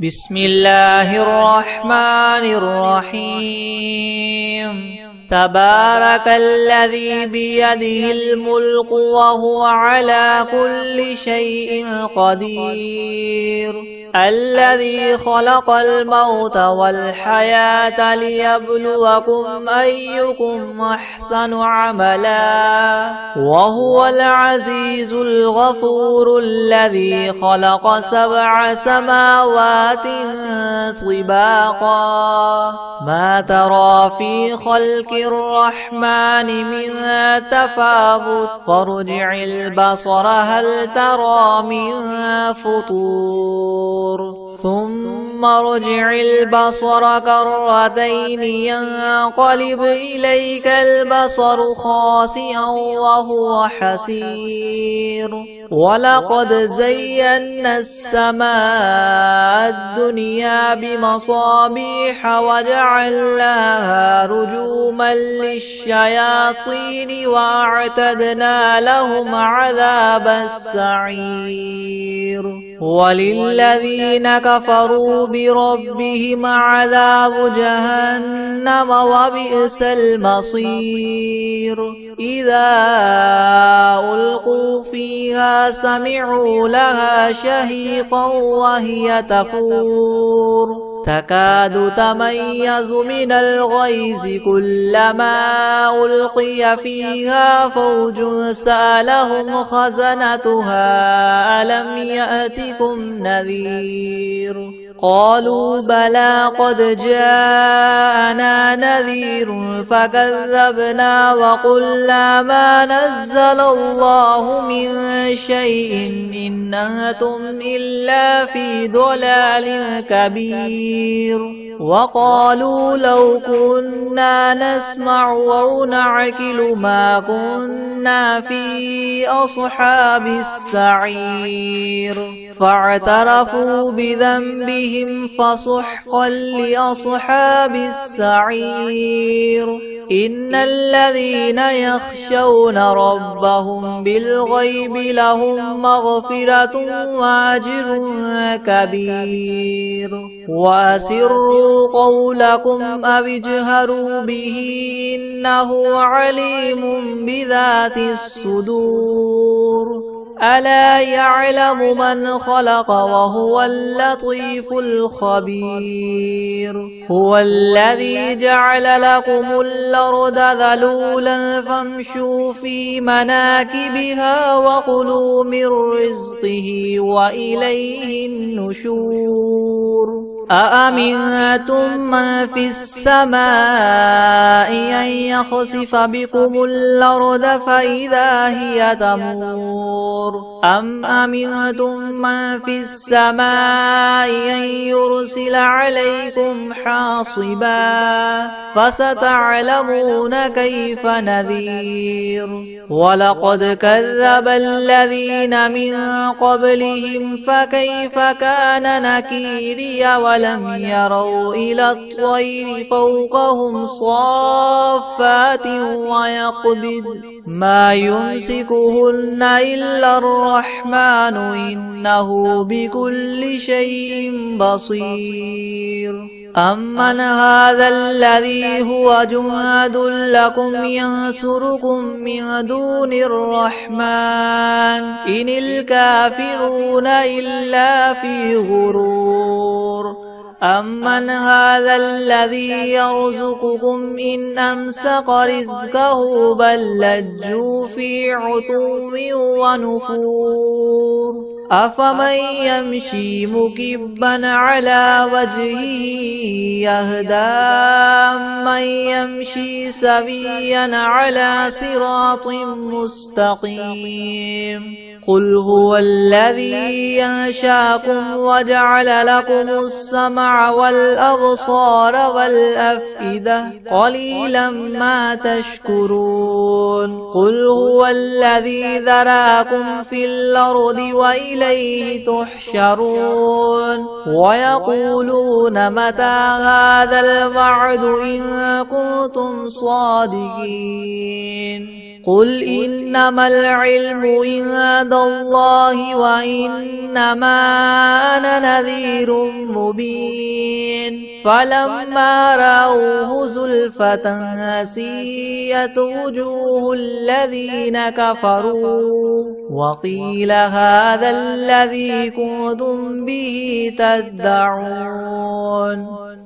بسم الله الرحمن الرحيم تبارك الذي بيده الملك وهو على كل شيء قدير الذي خلق الموت والحياة ليبلوكم أيكم أحسن عملا وهو العزيز الغفور الذي خلق 7 سماوات طباقا ما ترى في خلق الرحمن من تفاوت فارجع البصر هل ترى من فطور ثم ارجع البصر كرتين ينقلب إليك البصر خاسئا وهو حسير ولقد زينا السماء الدنيا بمصابيح وجعلناها رجوما للشياطين وأعتدنا لهم عذاب السعير وللذين كفروا بربهم عذاب جهنم وبئس المصير إذا ألقوا فيها سمعوا لها شهيقا وهي تفور تكاد تميز من الغيظ كلما ألقي فيها فوج سألهم خزنتها ألم يأتكم نذير قالوا بلى قد جاءنا نذير فكذبنا وقلنا ما نزل الله من شيء إن أنتم إلا في ضلال كبير وقالوا لو كنا نسمع أو نعقل ما كنا في أصحاب السعير فاعترفوا بذنبهم فسحقا لأصحاب السعير إن الذين يخشون ربهم بالغيب لهم مغفرة وأجر كبير وأسروا قولكم أو اجهروا به إنه عليم بذات الصدور ألا يعلم من خلق وهو اللطيف الخبير هو الذي جعل لكم الأرض ذلولا فامشوا في مناكبها وكلوا من رزقه وإليه النشور أأمنتم من في السماء أن يخسف بكم الأرض فإذا هي تمور أم أمنتم من في السماء أن يرسل عليكم حاصبا فستعلمون كيف نذير ولقد كذب الذين من قبلهم فكيف كان نكيري ولم يروا إلى الطير فوقهم صافات ويقبض ما يمسكهن إلا الرحمن إنه بكل شيء بصير أمن هذا الذي هو جند لكم ينصركم من دون الرحمن إن الكافرون إلا في غرور أمن هذا الذي يرزقكم إن أمسك رزقه بل لجوا في عتو ونفور أفمن يمشي مكبا على وجهه يهدى من يمشي سويا على صراط مستقيم قل هو الذي ينشاكم وجعل لكم السمع والأبصار والأفئدة قليلا ما تشكرون قل هو الذي ذراكم في الأرض وإليه تحشرون ويقولون متى هذا الوعد إن كنتم صادقين قل إنما العلم عند الله وإنما أنا نذير مبين فلما رأوه زلفة سيئت وجوه الذين كفروا وقيل هذا الذي كنتم به تدعون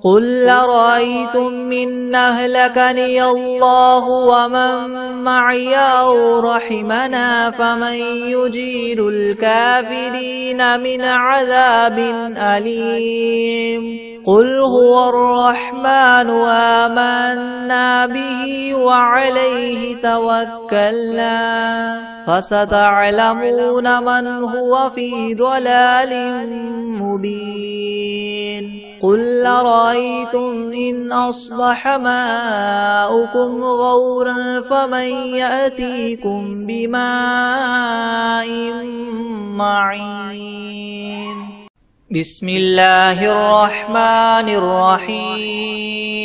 قل أرأيتم إن أهلكني الله ومن معي أو رحمنا فمن يجير الكافرين من عذاب أليم قل هو الرحمن آمنا به وعليه توكلنا فستعلمون من هو في ضلال مبين قل أرأيتم إن أصبح ماؤكم غورا فمن يأتيكم بماء معين بسم الله الرحمن الرحيم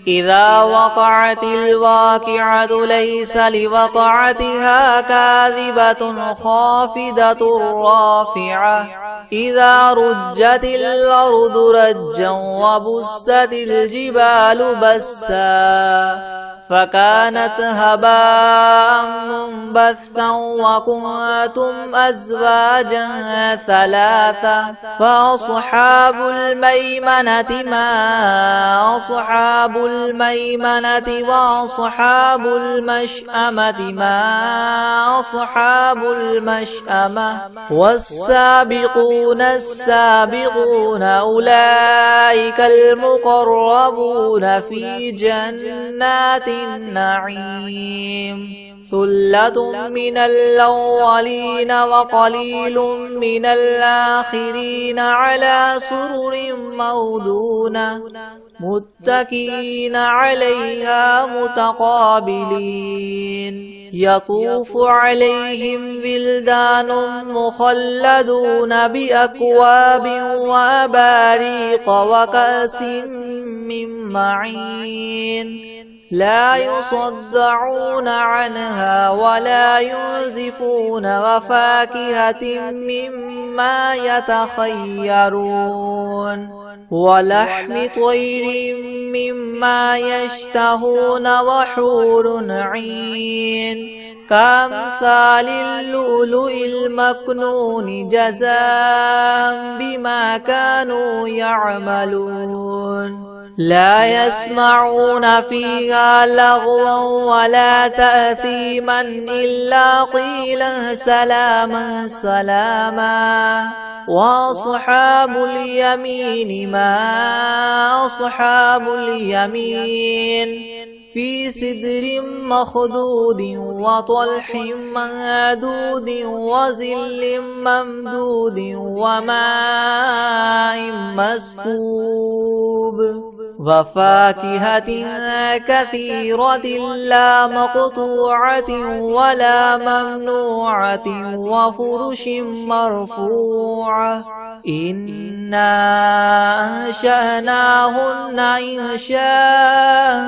إذا وقعت الواقعة ليس لوقعتها كاذبة خافضة رافعة إذا رجت الأرض رجا وبست الجبال بسا فكانت هباء منبثا وكنتم أزواجا ثلاثة فأصحاب الميمنة ما أصحاب الميمنة وأصحاب المشأمة ما أصحاب المشأمة والسابقون السابقون أولئك المقربون في جنات النعيم ثلة من الأولين وقليل من الآخرين على سرر موضونة متكئين عليها متقابلين يطوف عليهم ولدان مخلدون بأكواب وأباريق وكأس من معين لا يصدعون عنها ولا ينزفون وفاكهة مما يتخيرون ولحم طير مما يشتهون وحور عين كأمثال اللؤلؤ المكنون جزاء بما كانوا يعملون لا يسمعون فيها لغوا ولا تأثيما إلا قيلا سلاما سلاما وأصحاب اليمين ما أصحاب اليمين في سدر مخضود وطلح منضود وظل ممدود وماء مسكوب وفاكهة كثيرة لا مقطوعة ولا ممنوعة وفرش مرفوعة إنا أنشأناهن إنشاء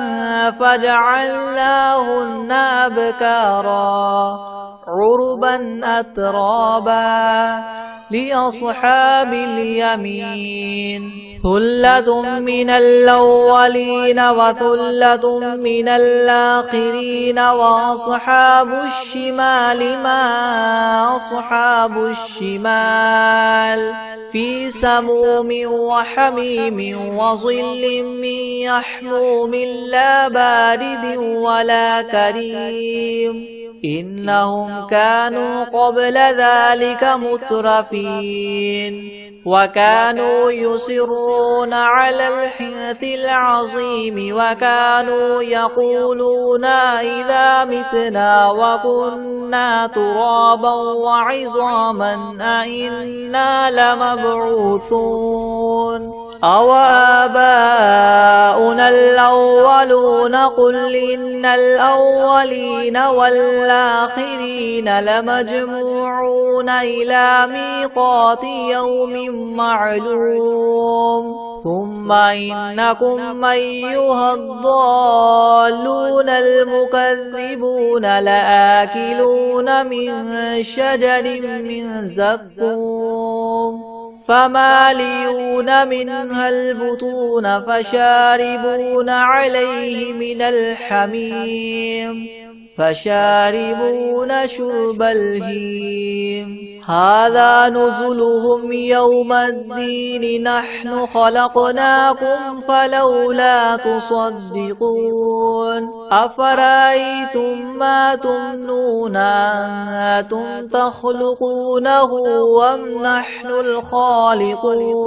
فجعلناهن أبكارا عربا أترابا لأصحاب اليمين ثلة من الأولين وثلة من الآخرين وأصحاب الشمال ما أصحاب الشمال في سموم وحميم وظل من يحموم لا بارد ولا كريم إنهم كانوا قبل ذلك مترفين وكانوا يصرون على الحنث العظيم وكانوا يقولون إذا متنا وكنا ترابا وعظاما أئنا لمبعوثون أوآباؤنا الأولون قل إن الأولين والآخرين لمجموعون إلى ميقات يوم معلوم ثم إنكم أيها الضالون المكذبون لآكلون من شجر من زقوم فمالئون منها البطون فشاربون عليه من الحميم فشاربون شرب الهيم هذا نزلهم يوم الدين نحن خلقناكم فلولا تصدقون أفرأيتم ما تمنون أنتم تخلقونه أم نحن الخالقون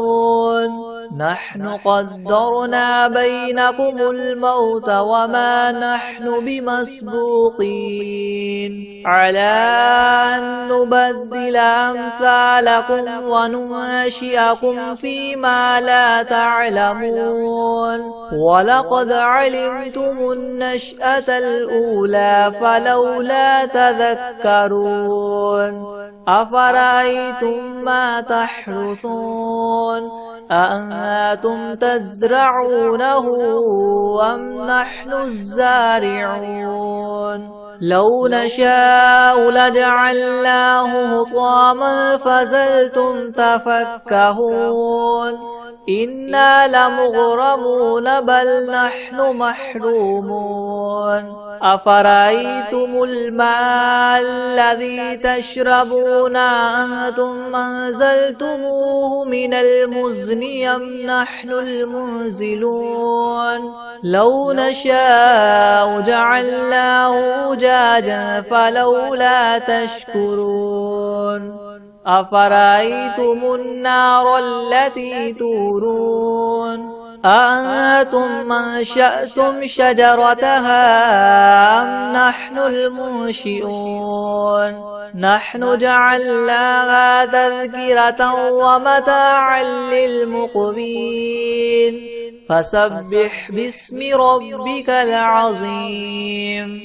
نحن قدرنا بينكم الموت وما نحن بمسبوقين على أن نبدل أمثالكم وننشئكم فيما لا تعلمون ولقد علمتم النشأة الأولى فلولا تذكرون أفرأيتم ما تحرثون أأنتم تزرعونه أم نحن الزارعون لو نشاء لجعلناه حطاما فظلتم تفكهون إنا لمغرمون بل نحن محرومون أفرأيتم الماء الذي تشربون أنتم أنزلتموه من المزن أم نحن المنزلون لو نشاء جعلناه أجاجا فلولا تشكرون أفرأيتم النار التي تورون أأنتم أنشأتم شجرتها أم نحن المنشئون نحن جعلناها تذكرة ومتاعا للمقوين فسبح باسم ربك العظيم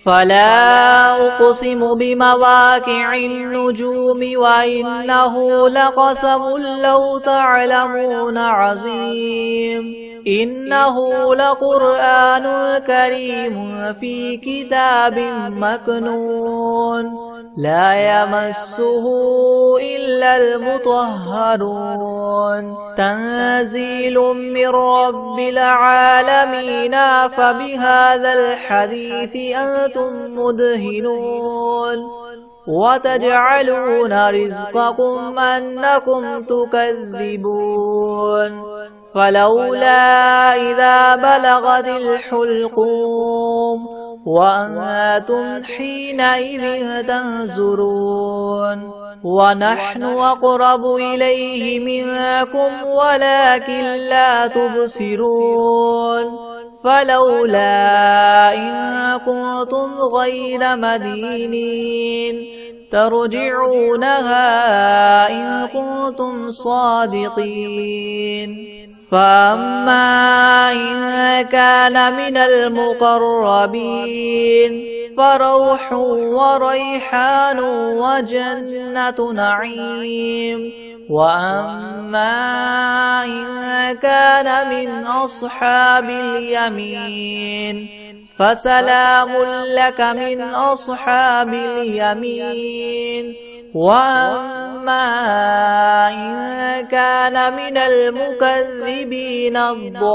فلا أقسم بمواقع النجوم وإنه لقسم لو تعلمون عظيم إنه لقرآن كريم في كتاب مكنون لا يمسه إلا المطهرون تنزيل من رب العالمين فبهذا الحديث أنتم مدهنون وتجعلون رزقكم أنكم تكذبون فلولا إذا بلغت الحلقوم وأنتم حينئذ تنظرون ونحن أقرب إليه منكم ولكن لا تبصرون فلولا إن كنتم غير مدينين ترجعونها إن كنتم صادقين فأما إن كان من المقربين فروح وريحان وجنة نعيم وأما إن كان من أصحاب اليمين فسلام لك من أصحاب اليمين وأما إن كان من المكذبين الضالين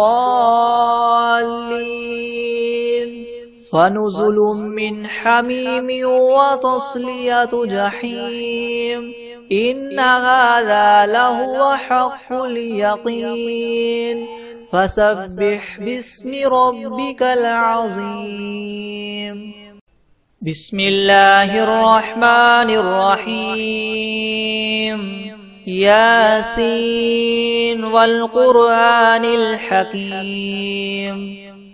فنزل من حميم وتصلية جحيم إن هذا لهو حق اليقين فسبح باسم ربك العظيم بسم الله الرحمن الرحيم ياسين والقرآن الحكيم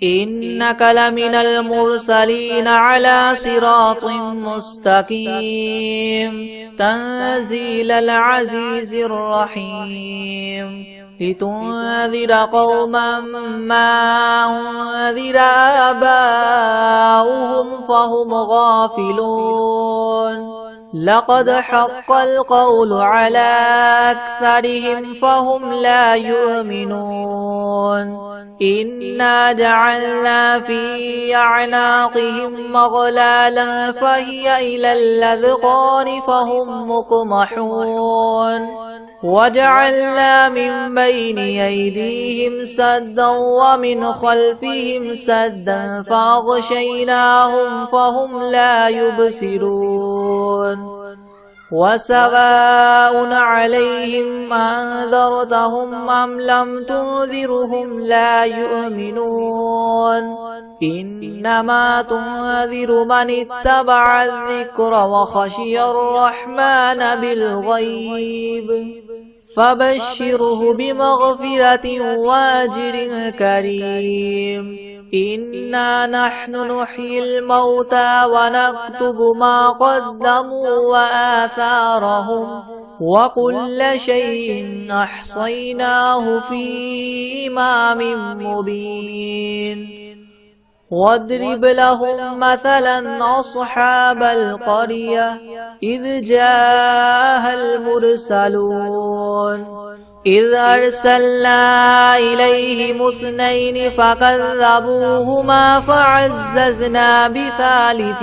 إنك لمن المرسلين على صراط مستقيم تنزيل العزيز الرحيم لتنذر قوما ما أنذر آباؤهم فهم غافلون لقد حق القول على أكثرهم فهم لا يؤمنون إنا جعلنا في أعناقهم مغلالا فهي إلى الأذقان فهم مقمحون وجعلنا من بين أيديهم سدا ومن خلفهم سدا فأغشيناهم فهم لا يبصرون وسواء عليهم أنذرتهم أم لم تنذرهم لا يؤمنون إنما تنذر من اتبع الذكر وخشي الرحمن بالغيب فبشره بمغفرة وأجر كريم إنا نحن نحيي الموتى ونكتب ما قدموا وآثارهم وكل شيء أحصيناه في إمام مبين واضرب لهم مثلا أصحاب القرية إذ جاءها المرسلون إذ أرسلنا إليهم 2 فكذبوهما فعززنا بثالث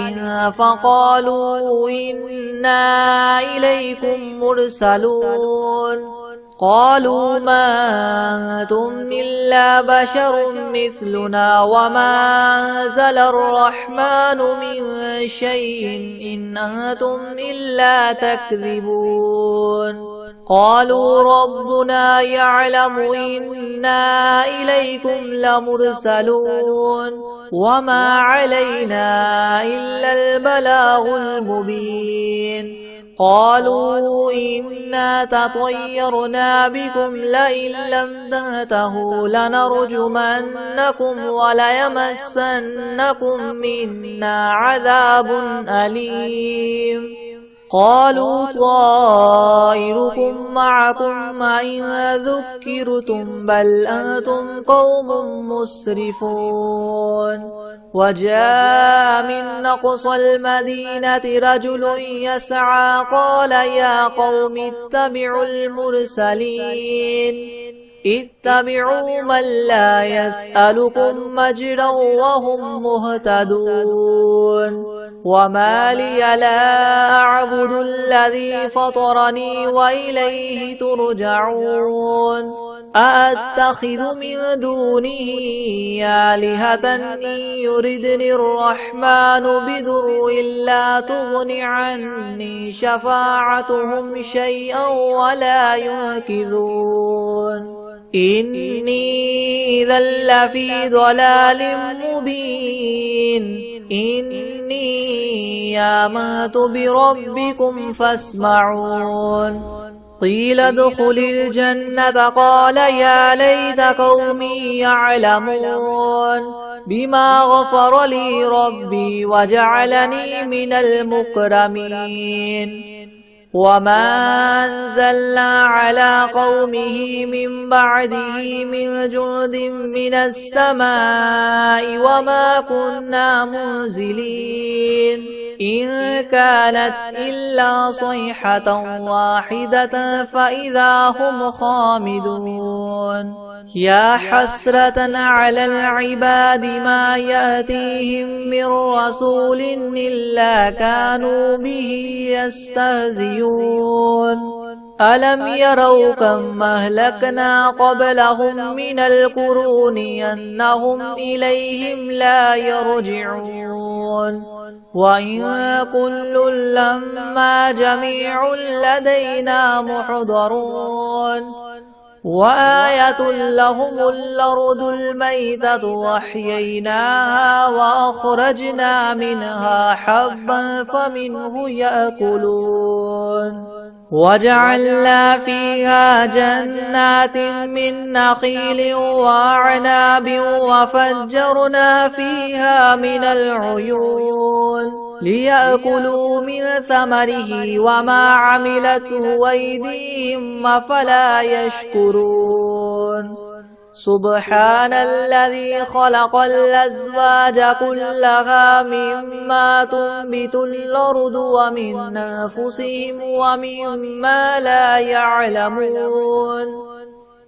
فقالوا إنا إليكم مرسلون قالوا ما أنتم إلا بشر مثلنا وما أنزل الرحمن من شيء إن أنتم إلا تكذبون قالوا ربنا يعلم إنا إليكم لمرسلون وما علينا إلا البلاغ المبين قالوا إنا تطيرنا بكم لئن لم تنتهوا لنرجمنكم وليمسنكم منا عذاب أليم قالوا طائركم معكم إن ذكرتم بل أنتم قوم مسرفون وجاء من أقصى المدينة رجل يسعى قال يا قوم اتبعوا المرسلين اتبعوا من لا يسألكم مجرا وهم مهتدون وما لي لا أعبد الذي فطرني وإليه ترجعون أأتخذ من دونه آلهة إن يردني الرحمن بضر لا تغن عني شفاعتهم شيئا ولا ينقذون إني إذا لفي ضلال مبين إني آمنت بربكم فاسمعون قيل ادخل الجنة قال يا ليت قومي يعلمون بما غفر لي ربي وجعلني من المكرمين وما أنزلنا على قومه من بعده من جند من السماء وما كنا منزلين إن كانت إلا صيحة واحدة فإذا هم خامدون يا حسرة على العباد ما يأتيهم من رسول إلا كانوا به يستهزئون ألم يروا كم أهلكنا قبلهم من القرون أنهم إليهم لا يرجعون وإن كل لما جميع لدينا محضرون وآية لهم الأرض الميتة وأحييناها وأخرجنا منها حبا فمنه يأكلون وجعلنا فيها جنات من نخيل وأعناب وفجرنا فيها من العيون ليأكلوا من ثمره وما عملته أيديهم أفلا يشكرون سبحان الذي خلق الأزواج كلها مما تنبت الأرض ومن أنفسهم ومما لا يعلمون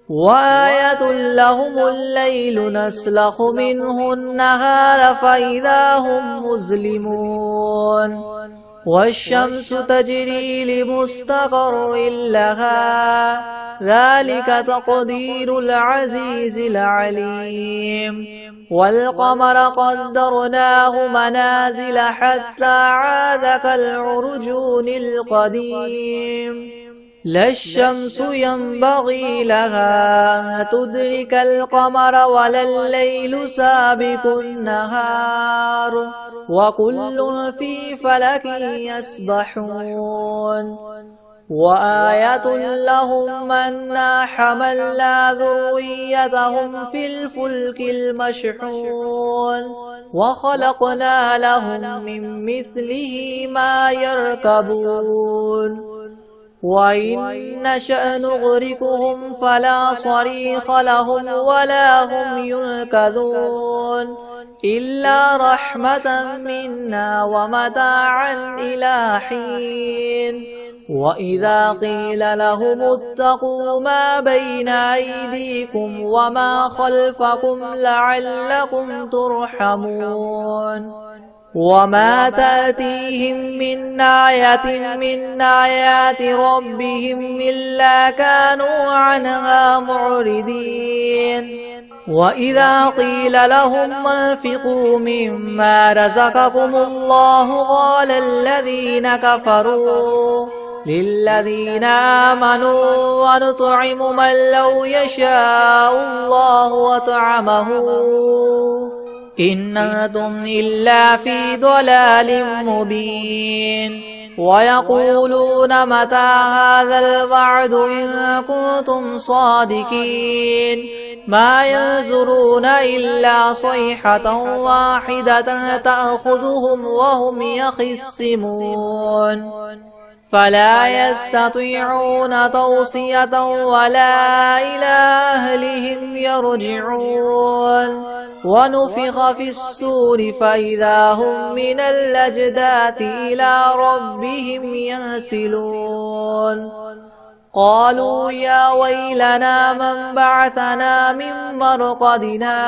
وآية لهم الليل نسلخ منه النهار فإذا هم مظلمون والشمس تجري لمستقر لها ذلك تقدير العزيز العليم والقمر قدرناه منازل حتى عاد كالعرجون القديم لا الشمس ينبغي لها أن تدرك القمر ولا الليل سابق النهار وكل في فلك يسبحون وآية لهم أنا حملنا ذريتهم في الفلك المشحون وخلقنا لهم من مثله ما يركبون وإن نشأ نغرقهم فلا صريخ لهم ولا هم ينقذون إلا رحمة منا ومتاعا إلى حين وإذا قيل لهم اتقوا ما بين أيديكم وما خلفكم لعلكم ترحمون وما تأتيهم من آية من آيات ربهم إلا كانوا عنها معرضين وإذا قيل لهم انفقوا مما رزقكم الله قال الذين كفروا للذين آمنوا ونطعم من لو يشاء الله وطعمه إن أنتم إلا في ضلال مبين ويقولون متى هذا الوعد إن كنتم صادقين ما ينظرون إلا صيحة واحدة تأخذهم وهم يخصمون فلا يستطيعون توصية ولا إلى أهلهم يرجعون ونفخ في الصور فإذا هم من الأجداث إلى ربهم ينسلون قالوا يا ويلنا من بعثنا من مرقدنا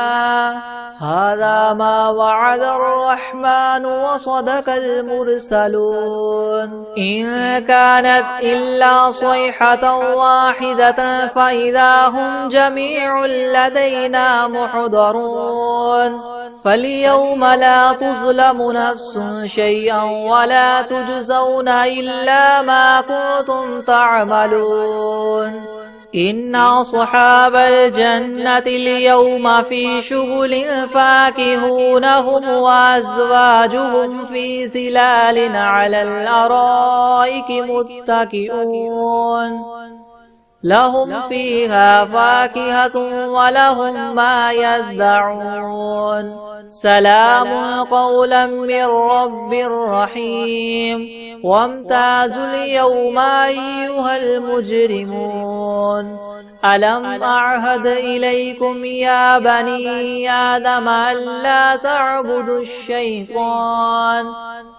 هذا ما وعد الرحمن وصدق المرسلون إن كانت إلا صيحة واحدة فإذا هم جميع لدينا محضرون فاليوم لا تظلم نفس شيئا ولا تجزون إلا ما كنتم تعملون إن أصحاب الجنة اليوم في شغل فاكهون هم وأزواجهم في ظلال على الأرائك متكئون لهم فيها فاكهة ولهم ما يدعون سلام قولا من رب رحيم وامتازوا اليوم أيها المجرمون ألم أعهد إليكم يا بني آدم ألا تعبدوا الشيطان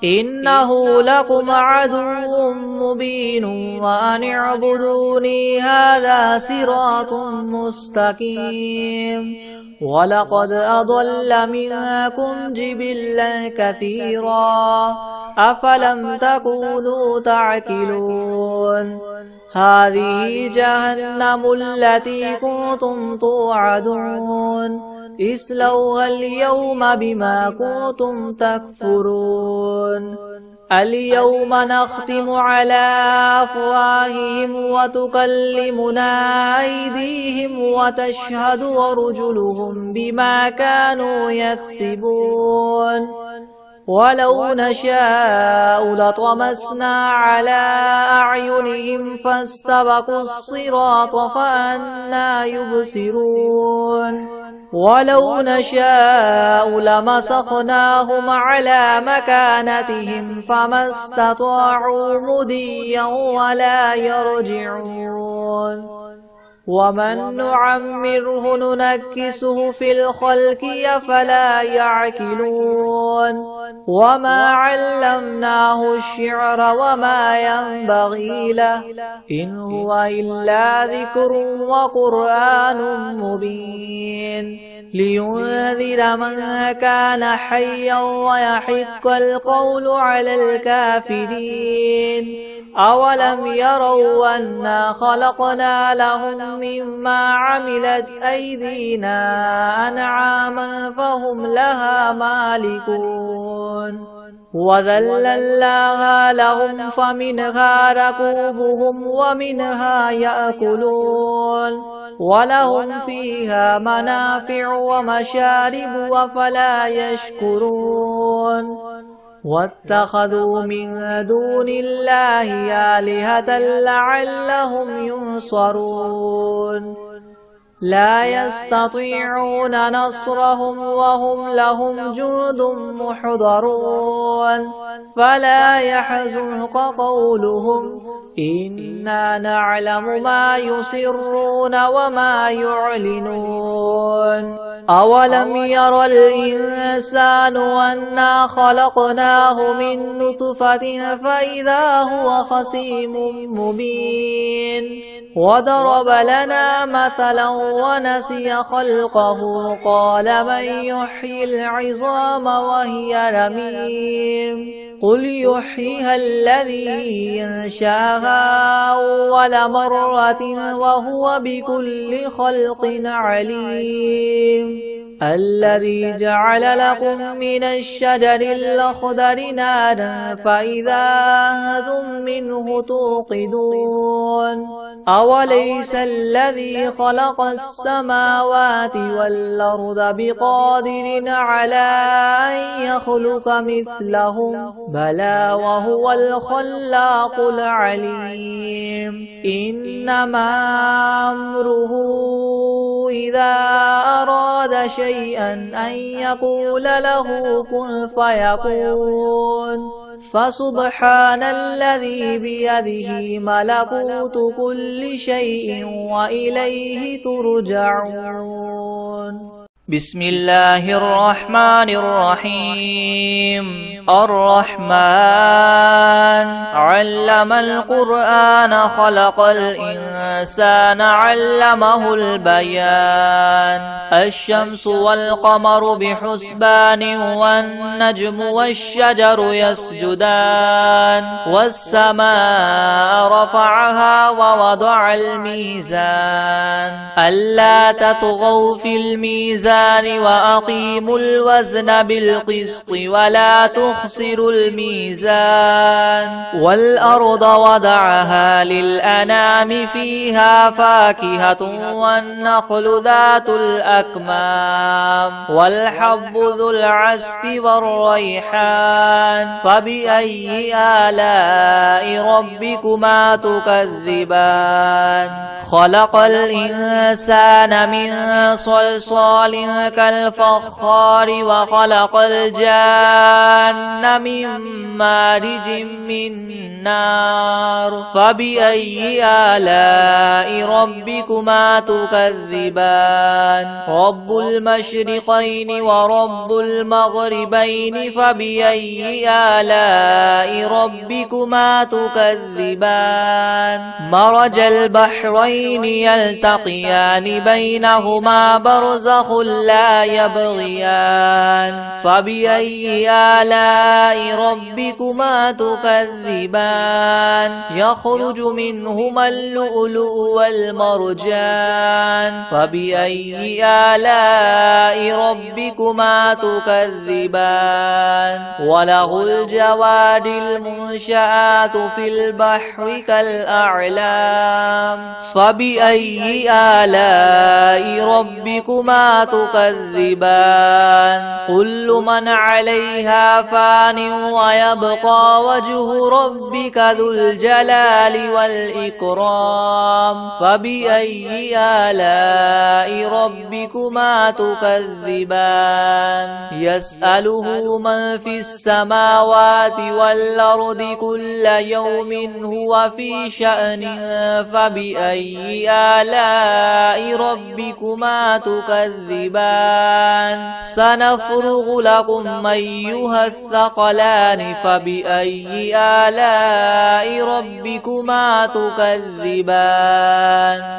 إنه لكم عدو مبين وأن اعبدوني هذا صراط مستقيم ولقد أضل منكم جبلا كثيرا أفلم تكونوا تعقلون هذه جهنم التي كنتم توعدون اصلوها اليوم بما كنتم تكفرون اليوم نختم على أفواههم وتكلمنا أيديهم وتشهد أرجلهم بما كانوا يكسبون ولو نشاء لطمسنا على أعينهم فاستبقوا الصراط فأنى يبصرون ولو نشاء لمسخناهم على مكانتهم فما استطاعوا مضيا ولا يرجعون ومن نعمره ننكسه في الخلق أفلا يعقلون وما علمناه الشعر وما ينبغي له إن هو إلا ذكر وقرآن مبين لينذر من كان حيا ويحق القول على الكافرين أولم يروا أنا خلقنا لهم مما عملت أيدينا أنعاما فهم لها مالكون وذللناها لهم فمنها ركوبهم ومنها يأكلون ولهم فيها منافع ومشارب وفلا يشكرون واتخذوا من دون الله آلهة لعلهم ينصرون لا يستطيعون نصرهم وهم لهم جند محضرون فلا يحزنك قولهم إنا نعلم ما يسرون وما يعلنون أولم ير الإنسان أنا خلقناه من نطفة فإذا هو خصيم مبين وضرب لنا مثلا ونسي خلقه قال من يحيي العظام وهي رميم قل يحييها الذي ينشاها أول مرة وهو بكل خلق عليم الذي جعل لكم من الشجر الأخضر نارا فإذا أنتم منه توقدون أوليس الذي خلق السماوات والأرض بقادر على أن يخلق مثلهم بلى وهو الخلاق العليم إنما أمره إذا أراد شيئا أن يقول له كن فيكون فسبحان الذي بيده ملكوت كل شيء وإليه ترجعون بسم الله الرحمن الرحيم الرحمن علم القرآن خلق الإنسان علمه البيان الشمس والقمر بحسبان والنجم والشجر يسجدان والسماء رفعها ووضع الميزان ألا تطغوا في الميزان وأقيموا الوزن بالقسط ولا تخسروا الميزان والأرض وضعها للأنام فيها فاكهة والنخل ذات الأكمام والحب ذو العصف والريحان فبأي آلاء ربكما تكذبان خلق الإنسان من صلصال كالفخار وخلق الجان من مارج من نار فبأي آلاء ربكما تكذبان رب المشرقين ورب المغربين فبأي آلاء ربكما تكذبان مرج البحرين يلتقيان بينهما برزخ لا يبغيان فبأي آلاء ربكما تكذبان يخرج منهما اللؤلؤ والمرجان فبأي آلاء ربكما تكذبان وله الجواد المنشآت في البحر كالأعلام فبأي آلاء ربكما تكذبان كل من عليها فان ويبقى وجه ربك ذو الجلال والإكرام فبأي آلاء ربكما تكذبان يسأله من في السماوات والأرض كل يوم هو في شأن فبأي آلاء ربكما تكذبان سنفرغ لكم أيها الثقلان فبأي آلاء ربكما تكذبان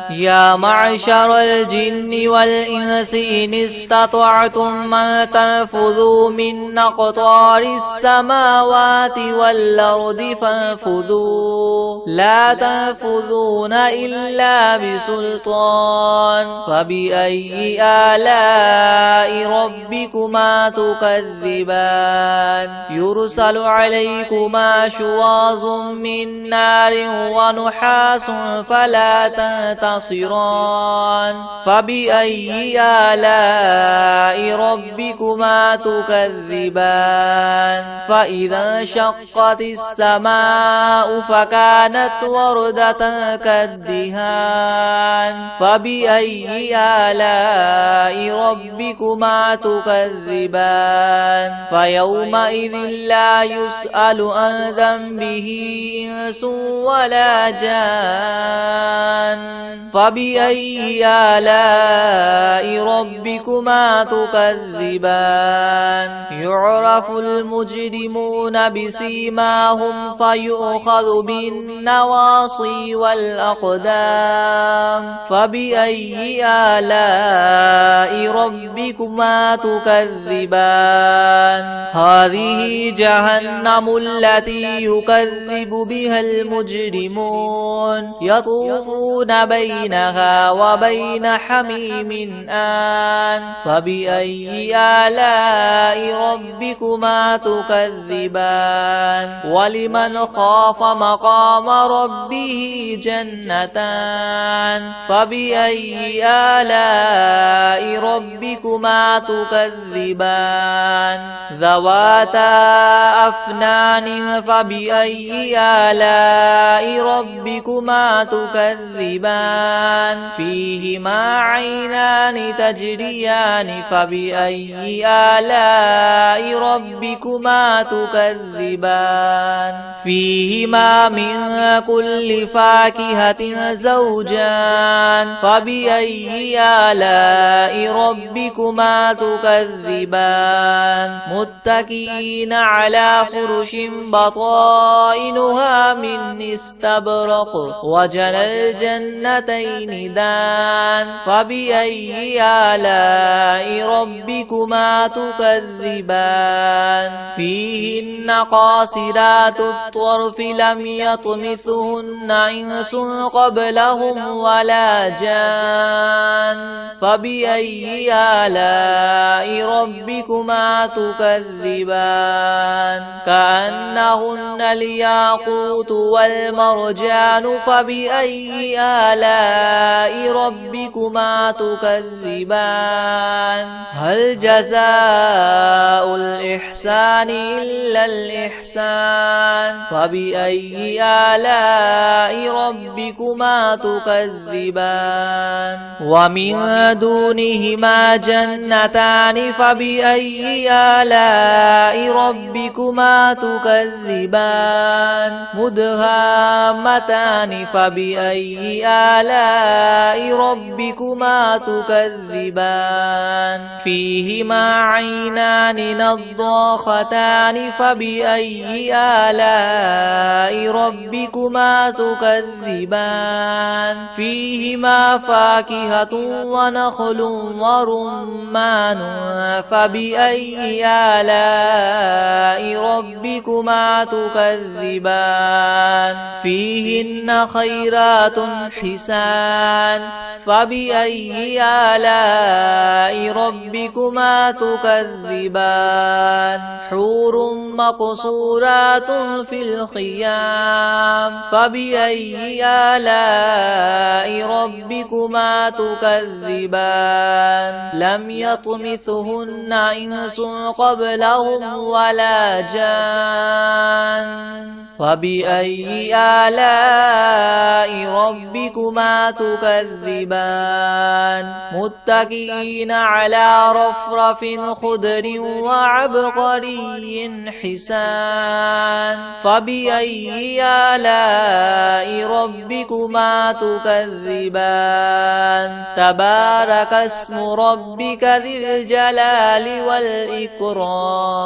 يا معشر الجن والإنس إن استطعتم أن تنفذوا من أقطار السماوات والأرض فانفذوا لا تنفذون إلا بسلطان فبأي آلاء ربكما تكذبان يرسل عليكما شواظ من نار ونحاس فلا تنتصران فبأي آلاء ربكما تكذبان فإذا انشقت السماء فكانت وردة كالدهان فبأي آلاء ربكما تكذبان فيومئذ لا يسأل عن ذنبه إنس ولا جان فبأي آلاء ربكما تكذبان يعرف المجرمون بسيماهم فيؤخذ بالنواصي والأقدام فبأي آلاء ربكما تكذبان هذه جهنم التي يكذب بها المجرمون يطوفون بينها وبين حميم آن فبأي آلاء ربكما تكذبان ولمن خاف مقام ربه جنتان فبأي آلاء ربكما تكذبان ذواتا أفنان فبأي آلاء ربكما تكذبان فيهما عينان تجريان فبأي آلاء ربكما تكذبان فيهما من كل فاكهة زوجان فبأي آلاء ربكما تكذبان متكئين على فرش بطائنها من استبرق وجنى الجنتين دان فبأي آلاء ربكما تكذبان فيهن قاصرات الطرف لم يطمثهن إنس قبلهم ولا جان فبأي آلاء ربكما تكذبان كأنهن الياقوت والمرجان فبأي آلاء ربكما تكذبان هل جزاء الإحسان إلا الإحسان فبأي آلاء ربكما تكذبان ومن دونهما جنتان فبأي آلاء ربكما تكذبان مدهامتان فبأي آلاء ربكما تكذبان فيهما عينان نضاختان فبأي آلاء ربكما تكذبان فيهما فاكهة ونخل ورمان فبأي آلاء ربكما تكذبان فيهن خيرات حسان فبأي آلاء ربكما تكذبان حور مقصورات في الخيام فبأي آلاء ربكما تكذبان لم يطمثهن إنس قبلهم ولا جان فبأي آلاء ربكما تكذبان متكئين على رفرف خضر وعبقري حسان فبأي آلاء ربكما تكذبان تبارك اسم ربك ذي الجلال والإكرام.